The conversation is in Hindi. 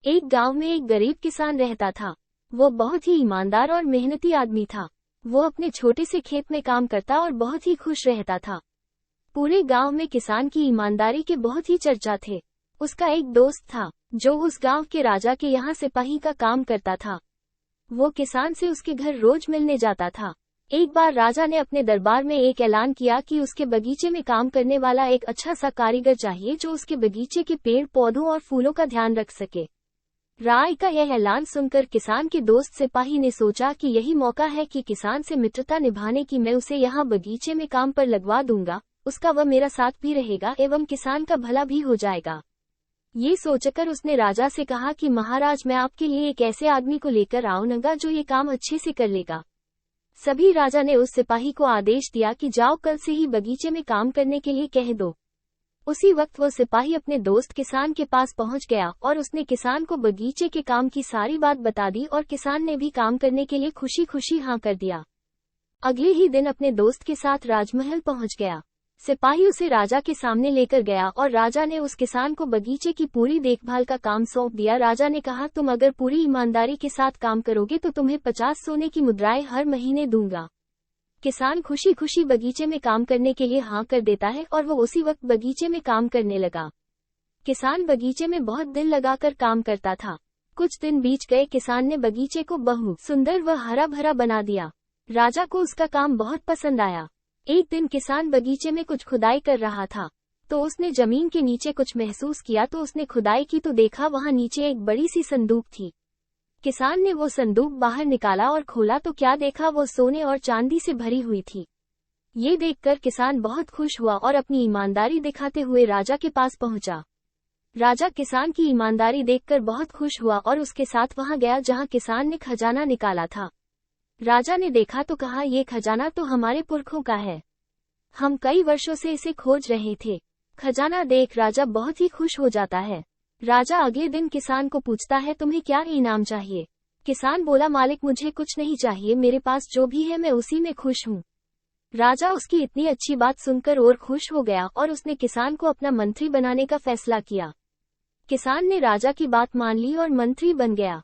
एक गांव में एक गरीब किसान रहता था। वो बहुत ही ईमानदार और मेहनती आदमी था। वो अपने छोटे से खेत में काम करता और बहुत ही खुश रहता था। पूरे गांव में किसान की ईमानदारी के बहुत ही चर्चा थे। उसका एक दोस्त था जो उस गांव के राजा के यहाँ सिपाही का काम करता था। वो किसान से उसके घर रोज मिलने जाता था। एक बार राजा ने अपने दरबार में एक ऐलान किया कि उसके बगीचे में काम करने वाला एक अच्छा सा कारीगर चाहिए जो उसके बगीचे के पेड़ पौधों और फूलों का ध्यान रख सके। राय का यह ऐलान सुनकर किसान के दोस्त सिपाही ने सोचा कि यही मौका है कि किसान से मित्रता निभाने की। मैं उसे यहाँ बगीचे में काम पर लगवा दूंगा, उसका वह मेरा साथ भी रहेगा एवं किसान का भला भी हो जाएगा। ये सोचकर उसने राजा से कहा कि महाराज, मैं आपके लिए एक ऐसे आदमी को लेकर आऊंगा जो ये काम अच्छे से कर लेगा। सभी राजा ने उस सिपाही को आदेश दिया कि जाओ, कल से ही बगीचे में काम करने के लिए कह दो। उसी वक्त वो सिपाही अपने दोस्त किसान के पास पहुंच गया और उसने किसान को बगीचे के काम की सारी बात बता दी और किसान ने भी काम करने के लिए खुशी खुशी हाँ कर दिया। अगले ही दिन अपने दोस्त के साथ राजमहल पहुंच गया। सिपाही उसे राजा के सामने लेकर गया और राजा ने उस किसान को बगीचे की पूरी देखभाल का काम सौंप दिया। राजा ने कहा, तुम अगर पूरी ईमानदारी के साथ काम करोगे तो तुम्हें 50 सोने की मुद्राएं हर महीने दूंगा। किसान खुशी खुशी बगीचे में काम करने के लिए हाँ कर देता है और वो उसी वक्त बगीचे में काम करने लगा। किसान बगीचे में बहुत दिल लगाकर काम करता था। कुछ दिन बीत गए। किसान ने बगीचे को बहुत सुंदर व हरा भरा बना दिया। राजा को उसका काम बहुत पसंद आया। एक दिन किसान बगीचे में कुछ खुदाई कर रहा था तो उसने जमीन के नीचे कुछ महसूस किया। तो उसने खुदाई की तो देखा वहां नीचे एक बड़ी सी संदूक थी। किसान ने वो संदूक बाहर निकाला और खोला तो क्या देखा, वो सोने और चांदी से भरी हुई थी। ये देखकर किसान बहुत खुश हुआ और अपनी ईमानदारी दिखाते हुए राजा के पास पहुंचा। राजा किसान की ईमानदारी देखकर बहुत खुश हुआ और उसके साथ वहां गया जहां किसान ने खजाना निकाला था। राजा ने देखा तो कहा, ये खजाना तो हमारे पुरखों का है, हम कई वर्षों से इसे खोज रहे थे। खजाना देख राजा बहुत ही खुश हो जाता है। राजा अगले दिन किसान को पूछता है, तुम्हें क्या इनाम चाहिए? किसान बोला, मालिक मुझे कुछ नहीं चाहिए, मेरे पास जो भी है मैं उसी में खुश हूँ। राजा उसकी इतनी अच्छी बात सुनकर और खुश हो गया और उसने किसान को अपना मंत्री बनाने का फैसला किया। किसान ने राजा की बात मान ली और मंत्री बन गया।